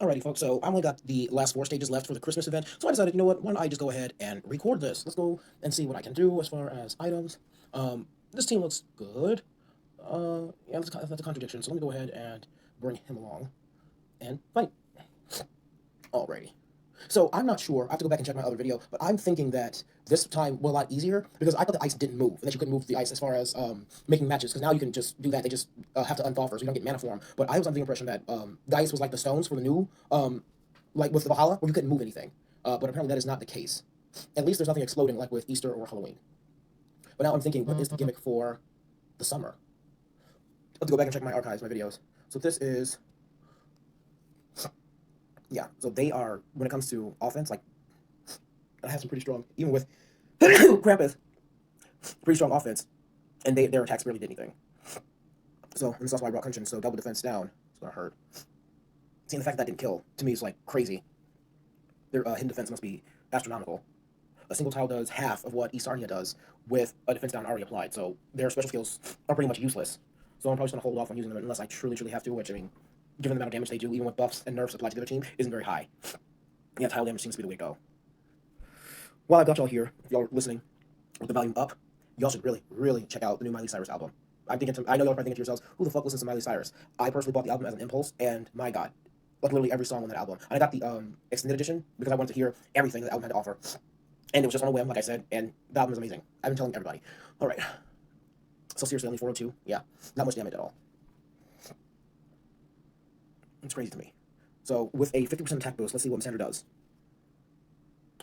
Alrighty, folks, so I only got the last 4 stages left for the Christmas event, so I decided, you know what, why don't I just go ahead and record this? Let's go and see what I can do as far as items. This team looks good. Yeah, that's a contradiction, so let me go ahead and bring him along and fight. Alrighty. So I'm not sure. I have to go back and check my other video, but I'm thinking that this time was a lot easier because I thought the ice didn't move, and that you couldn't move the ice as far as making matches. Because now you can just do that. They just have to unthaw first, so you don't get mana form. But I was under the impression that the ice was like the stones for the new, like with the Valhalla, where you couldn't move anything. But apparently that is not the case. At least there's nothing exploding like with Easter or Halloween. But now I'm thinking, what is the gimmick for the summer? I have to go back and check my archives, my videos. So this is, yeah. So they are, when it comes to offense, like I have some pretty strong, even with Krampus, pretty strong offense, and their attacks barely did anything. So, and that's why I brought Kunshin, so double defense down. It's gonna hurt. Seeing the fact that didn't kill, to me, is like crazy. Their hidden defense must be astronomical. A single tile does half of what Isarnia does with a defense down already applied, so their special skills are pretty much useless. So I'm probably just gonna hold off on using them unless I truly, truly have to, which, I mean, given the amount of damage they do, even with buffs and nerfs applied to their team, isn't very high. Yeah, tile damage seems to be the way to go. While I've got y'all here, if y'all are listening with the volume up, y'all should really, really check out the new Miley Cyrus album. I know y'all are probably thinking to yourselves, who the fuck listens to Miley Cyrus? I personally bought the album as an impulse, and my god, like literally every song on that album. And I got the extended edition because I wanted to hear everything that the album had to offer. And it was just on a whim, like I said, and the album is amazing. I've been telling everybody. Alright. So seriously, only 402? Yeah. Not much damage at all. It's crazy to me. So with a 50% attack boost, let's see what Missandra does.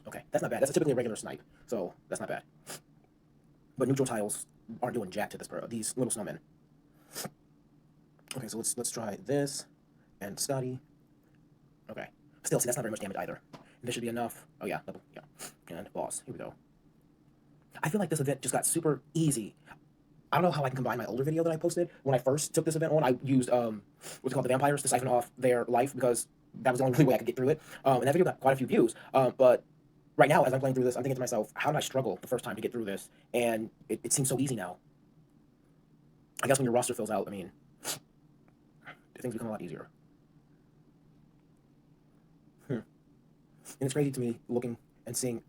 Okay, that's not bad. That's typically a regular snipe, so that's not bad. But neutral tiles aren't doing jack to these little snowmen. Okay, so let's try this and Scotty. Okay, still, see, that's not very much damage either. And this should be enough. Oh yeah, double, yeah. And boss. Here we go. I feel like this event just got super easy. I don't know how I can combine my older video that I posted when I first took this event on. I used what's it called, the vampires, to siphon off their life because that was the only way I could get through it. And that video got quite a few views. But right now, as I'm playing through this, I'm thinking to myself, how did I struggle the first time to get through this? And it seems so easy now. I guess when your roster fills out, I mean, things become a lot easier. And it's crazy to me looking and seeing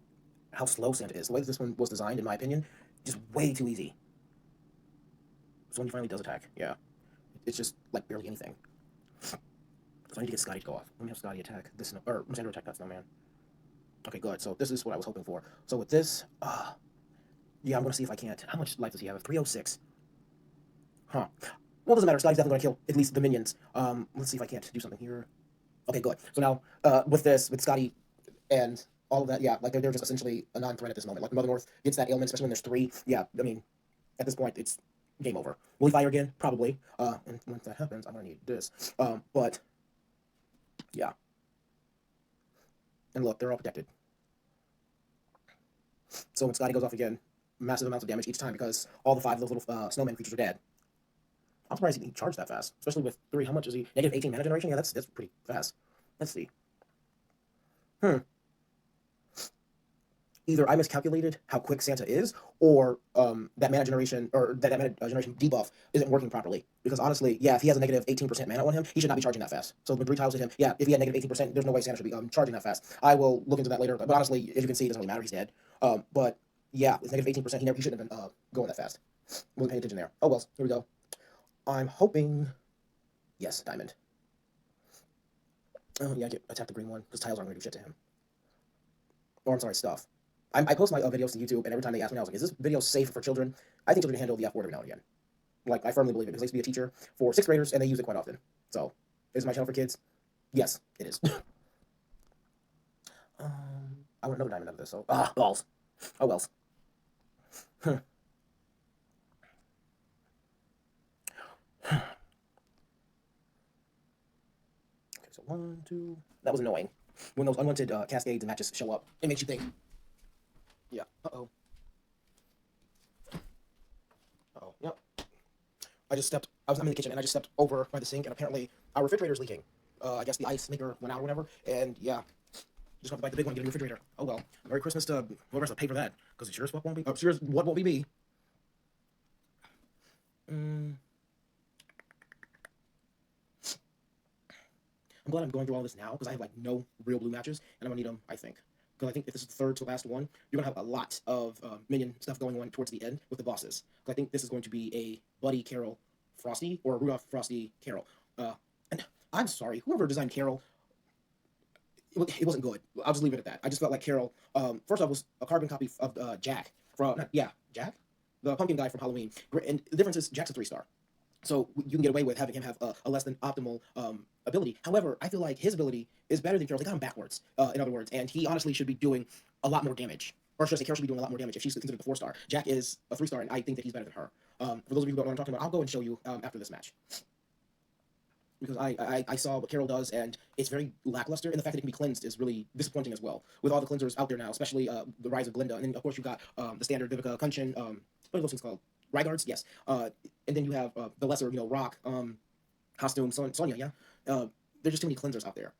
how slow Santa is. The way that this one was designed, in my opinion, just way too easy. So when he finally does attack, yeah, it's just like barely anything. So I need to get Scotty to go off. Let me have Scotty attack this, or Sandra attack that snowman. Okay, good. So this is what I was hoping for. So with this, yeah, I'm gonna see if I can't. How much life does he have? 306. Huh. Well, it doesn't matter. Scotty's definitely gonna kill at least the minions. Let's see if I can't do something here. Okay, good. So now, with this, with Scotty and all of that, yeah, like they're just essentially a non-threat at this moment. Like Mother North gets that ailment, especially when there's 3. Yeah, I mean, at this point, it's game over. Will he fire again? Probably. And once that happens, I'm gonna need this. But yeah. And look, they're all protected. So when Scotty goes off again, massive amounts of damage each time because all the 5 of those little snowman creatures are dead. I'm surprised he charged that fast, especially with 3. How much is he? Negative 18 mana generation? Yeah, that's pretty fast. Let's see. Either I miscalculated how quick Santa is, or that mana generation, or that mana generation debuff isn't working properly. Because honestly, yeah, if he has a negative 18% mana on him, he should not be charging that fast. So when 3 tiles hit him, yeah, if he had negative 18%, there's no way Santa should be charging that fast. I will look into that later. But honestly, as you can see, it doesn't really matter. He's dead. But yeah, with negative 18%, he shouldn't have been going that fast. Wasn't paying attention there. Oh well, here we go. I'm hoping, yes, diamond. Oh yeah, attack the green one because tiles aren't going to do shit to him. Or I'm sorry, stuff. I post my videos to YouTube, and every time they ask me, I was like, is this video safe for children? I think children handle the F word every now and again. Like, I firmly believe it, because I used to be a teacher for 6th graders, and they use it quite often. So, is my channel for kids? Yes, it is. I want another diamond out of this, so... balls. Oh, wells. Okay, so 1, 2... That was annoying. When those unwanted cascades and matches show up, it makes you think. Yeah, uh-oh. Oh, yep. I'm in the kitchen, and I just stepped over by the sink, and apparently our refrigerator's leaking. I guess the ice maker went out or whatever, and yeah. Just have to buy the big one and get a new refrigerator. Oh well. Merry Christmas to whoever has to pay for that, because it sure as fuck won't be. Sure as what won't be me. I'm glad I'm going through all this now because I have like no real blue matches, and I'm gonna need them, I think. Because I think if this is the third to last one, you're gonna have a lot of minion stuff going on towards the end with the bosses. Because I think this is going to be a Buddy Carol Frosty or a Rudolph Frosty Carol. And I'm sorry, whoever designed Carol, it wasn't good. I'll just leave it at that. I just felt like Carol, first off, was a carbon copy of Jack from Jack, the pumpkin guy from Halloween. And the difference is Jack's a 3-star. So you can get away with having him have a less than optimal ability. However, I feel like his ability is better than Carol's. They got him backwards, in other words, and he honestly should be doing a lot more damage. Or should I say, Carol should be doing a lot more damage if she's considered a 4-star. Jack is a 3-star, and I think that he's better than her. For those of you who don't know what I'm talking about, I'll go and show you after this match. Because I saw what Carol does, and it's very lackluster, and the fact that it can be cleansed is really disappointing as well. With all the cleansers out there now, especially the rise of Glinda, and then of course you've got the standard Vivica, Kunshin, what are those things called? Rygards, yes. And then you have the lesser, Rock, costume, Sonya, yeah. There's just too many cleansers out there.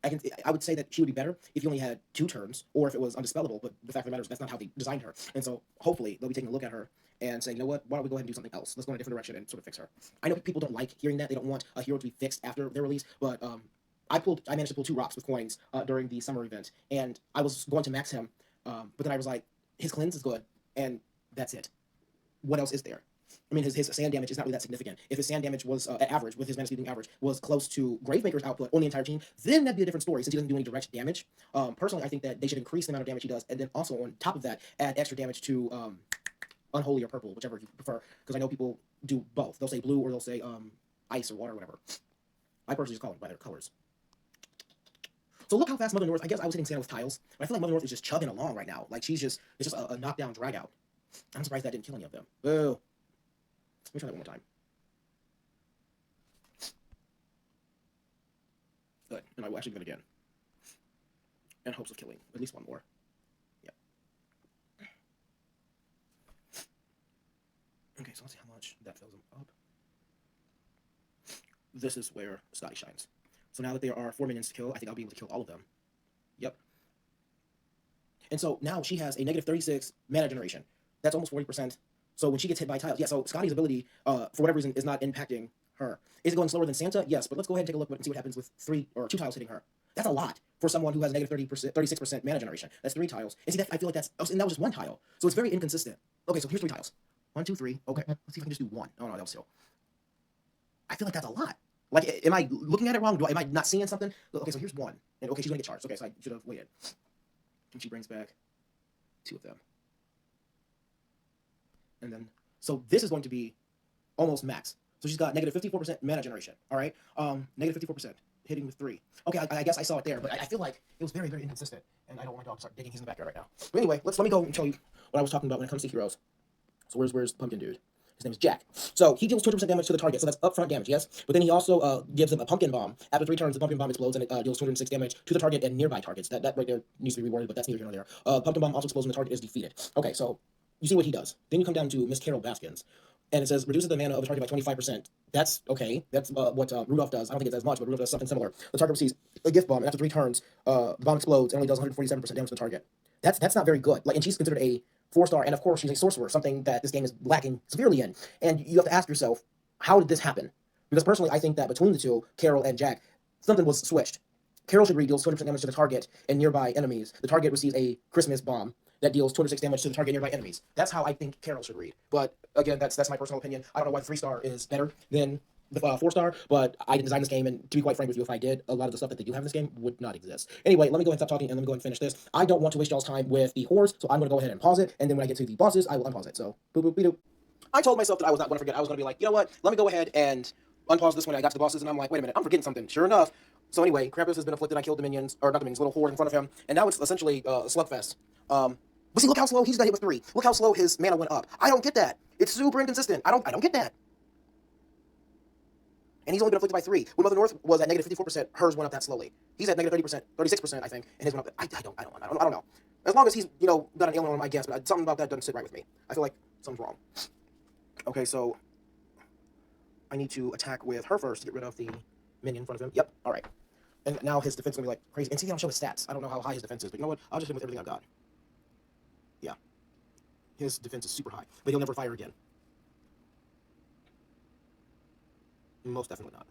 I would say that she would be better if you only had 2 turns, or if it was undispellable, but the fact of the matter is that's not how they designed her. And so hopefully they'll be taking a look at her and saying, you know what, why don't we go ahead and do something else? Let's go in a different direction and sort of fix her. I know people don't like hearing that. They don't want a hero to be fixed after their release, but I managed to pull 2 rocks with coins during the summer event, and I was going to max him, but then I was like, his cleanse is good, and that's it. What else is there? I mean, his sand damage is not really that significant. If his sand damage was at average, with his mana speeding average, was close to Gravemaker's output on the entire team, then that'd be a different story since he doesn't do any direct damage. Personally, I think that they should increase the amount of damage he does, and then also on top of that, add extra damage to Unholy or Purple, whichever you prefer, because I know people do both. They'll say blue or they'll say ice or water or whatever. I personally just call them by their colors. So look how fast Mother North, I guess I was hitting Santa with tiles, but I feel like Mother North is just chugging along right now. Like it's just a knockdown drag out. I'm surprised that didn't kill any of them. Boo. Let me try that one more time. Good. And I will actually do it again. In hopes of killing at least one more. Yep. Okay, so let's see how much that fills them up. This is where Scotty shines. So now that there are 4 minions to kill, I think I'll be able to kill all of them. Yep. And so now she has a negative 36 mana generation. That's almost 40%. So when she gets hit by tiles, yeah, so Scotty's ability, for whatever reason, is not impacting her. Is it going slower than Santa? Yes, but let's go ahead and take a look and see what happens with 3 or 2 tiles hitting her. That's a lot for someone who has negative 36% mana generation. That's 3 tiles. And see, I feel like and that was just 1 tile. So it's very inconsistent. Okay, so here's 3 tiles. 1, 2, 3. Okay, let's see if I can just do 1. Oh, no, that was 2. I feel like that's a lot. Like, am I looking at it wrong? Am I not seeing something? Okay, so here's 1. And okay, she's going to get charged. Okay, so I should have waited. And she brings back 2 of them. And then, so this is going to be almost max. So she's got negative 54% mana generation. All right, negative 54%, hitting with 3. Okay, I guess I saw it there, but I feel like it was very, very inconsistent, and I don't want my dog to start digging. He's in the backyard right now. But anyway, let me go and tell you what I was talking about when it comes to heroes. So where's the pumpkin dude? His name is Jack. So he deals 200% damage to the target, so that's upfront damage, yes? But then he also gives them a pumpkin bomb. After 3 turns, the pumpkin bomb explodes, and it deals 206 damage to the target and nearby targets. That right there needs to be rewarded, but that's neither here nor there. Pumpkin bomb also explodes when the target is defeated. Okay, so you see what he does. Then you come down to Miss Carol Baskins, and it says reduces the mana of the target by 25%. That's okay. That's what Rudolph does. I don't think it's as much, but Rudolph does something similar. The target receives a gift bomb, and after 3 turns, the bomb explodes and only does 147% damage to the target. That's not very good. Like, and she's considered a 4-star, and of course she's a sorcerer, something that this game is lacking severely in. And you have to ask yourself, how did this happen? Because personally, I think that between the two, Carol and Jack, something was switched. Carol should deals 200% damage to the target and nearby enemies. The target receives a Christmas bomb that deals 206 damage to the target and nearby enemies. That's how I think Carol should read. But again, that's my personal opinion. I don't know why the 3-star is better than the 4-star, but I didn't design this game, and to be quite frank with you, if I did, a lot of the stuff that they do have in this game would not exist. Anyway, let me go ahead and stop talking, and let me go ahead and finish this. I don't want to waste y'all's time with the whores, so I'm going to go ahead and pause it, and then when I get to the bosses, I will unpause it. So, boop, boop, boop. I told myself that I was not going to forget. I was going to be like, you know what, let me go ahead and unpause this when I got to the bosses, and I'm like, wait a minute, I'm forgetting something. Sure enough. So anyway, Krampus has been afflicted. I killed the minions, or not the minions, little horde in front of him, and now it's essentially a slugfest. But see, look how slow he's got hit with 3. Look how slow his mana went up. I don't get that. It's super inconsistent. I don't get that. And he's only been afflicted by 3. When Mother North was at negative 54%, hers went up that slowly. He's at negative 30%, 36%, I think, and his went up. I don't know. As long as he's, got an alien on him, I guess, but something about that doesn't sit right with me. I feel like something's wrong. Okay, so I need to attack with her first to get rid of the minion in front of him. Yep, all right. And now his defense is going to be like crazy. And see, I don't show his stats. I don't know how high his defense is, but you know what? I'll just hit him with everything I've got. Yeah. His defense is super high, but he'll never fire again. Most definitely not.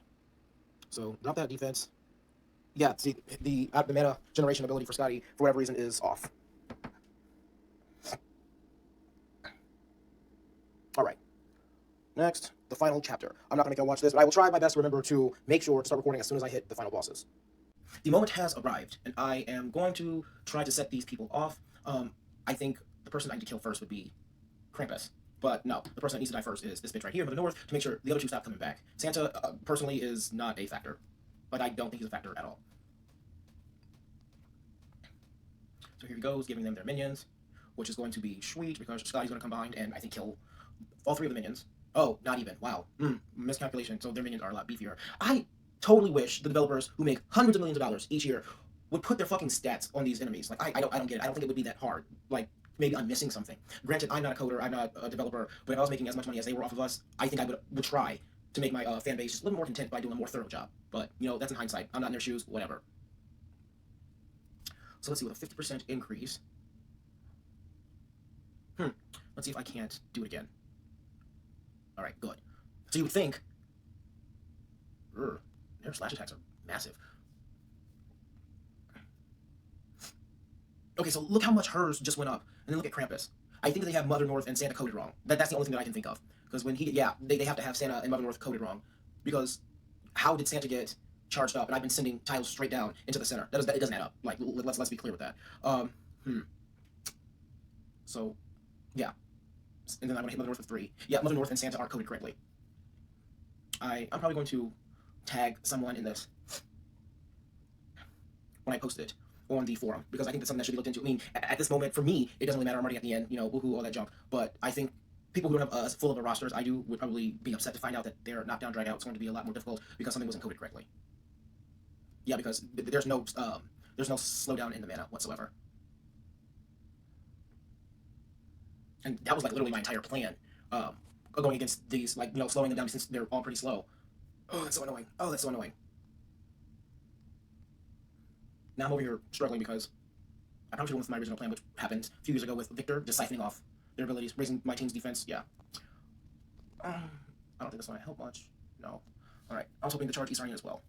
So drop that defense, yeah, see, the mana generation ability for Scotty, for whatever reason, is off. All right. Next, the final chapter. I'm not going to go watch this, but I will try my best to remember to make sure to start recording as soon as I hit the final bosses. The moment has arrived, and I am going to try to set these people off. I think the person I need to kill first would be Krampus. But no, the person that needs to die first is this bitch right here in the north to make sure the other two stop coming back. Santa, personally, is not a factor. Like, I don't think he's a factor at all. So here he goes, giving them their minions, which is going to be sweet because Scotty's going to come behind and I think kill all three of the minions. Oh, not even. Wow. Miscalculation. So their minions are a lot beefier. I totally wish the developers who make hundreds of millions of dollars each year would put their fucking stats on these enemies. Like, I don't get it. I don't think it would be that hard. Like, maybe I'm missing something. Granted, I'm not a coder, I'm not a developer, but if I was making as much money as they were off of us, I think I would try to make my fan base just a little more content by doing a more thorough job. But, you know, that's in hindsight. I'm not in their shoes, whatever. So let's see, with a 50% increase. Let's see if I can't do it again. Alright, good. So you would think... their slash attacks are massive. Okay, so look how much hers just went up. And then look at Krampus. I think they have Mother North and Santa coded wrong. That's the only thing that I can think of. Because when he... Yeah, they have to have Santa and Mother North coded wrong. Because how did Santa get charged up? And I've been sending tiles straight down into the center. It doesn't add up. Like, let's be clear with that. So, yeah. And then I'm going to hit Mother North with 3. Yeah, Mother North and Santa are coded correctly. I'm probably going to tag someone in this when I post it on the forum, because I think that's something that should be looked into. I mean, at this moment, for me, it doesn't really matter. I'm already at the end, you know, woohoo, all that junk. But I think people who don't have as full of a roster as I do would probably be upset to find out that their knockdown drag out is going to be a lot more difficult because something wasn't coded correctly. Yeah, because there's no slowdown in the mana whatsoever. And that was like literally my entire plan, going against these, like, you know, slowing them down since they're all pretty slow. Oh, that's so annoying. Oh, that's so annoying. Now I'm over here struggling because I probably should have went with my original plan, which happened a few years ago with Victor, just siphoning off their abilities, raising my team's defense. Yeah. I don't think that's going to help much. No. All right. I was hoping to charge East Arena as well.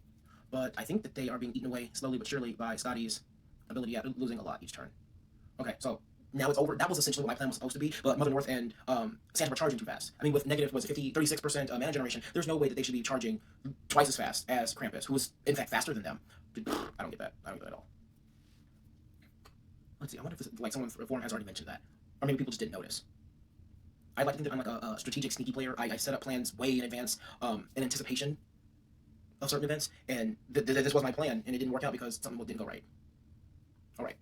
But I think that they are being eaten away slowly but surely by Scotty's ability at losing a lot each turn. Okay, so now it's over. That was essentially what my plan was supposed to be, but Mother North and Santa were charging too fast. I mean, with negative, was it 36% mana generation, there's no way that they should be charging twice as fast as Krampus, who is, in fact, faster than them. I don't get that. I don't get that at all. Let's see, I wonder if this, like, someone in the forum has already mentioned that. Or maybe people just didn't notice. I'd like to think that I'm like a strategic, sneaky player. I set up plans way in advance, in anticipation of certain events, and this was my plan, and it didn't work out because something didn't go right. Alright.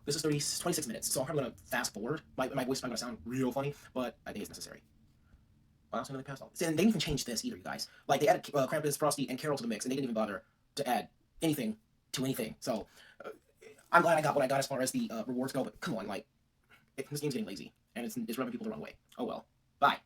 This is 26 minutes, so I'm probably going to fast forward. My voice is probably going to sound real funny, but I think it's necessary. Wow, so they passed all this. And they didn't even change this either, you guys. Like, they added Krampus, Frosty, and Carol to the mix, and they didn't even bother to add anything to anything. So, I'm glad I got what I got as far as the rewards go, but come on, like, this game's getting lazy, and it's rubbing people the wrong way. Oh well. Bye.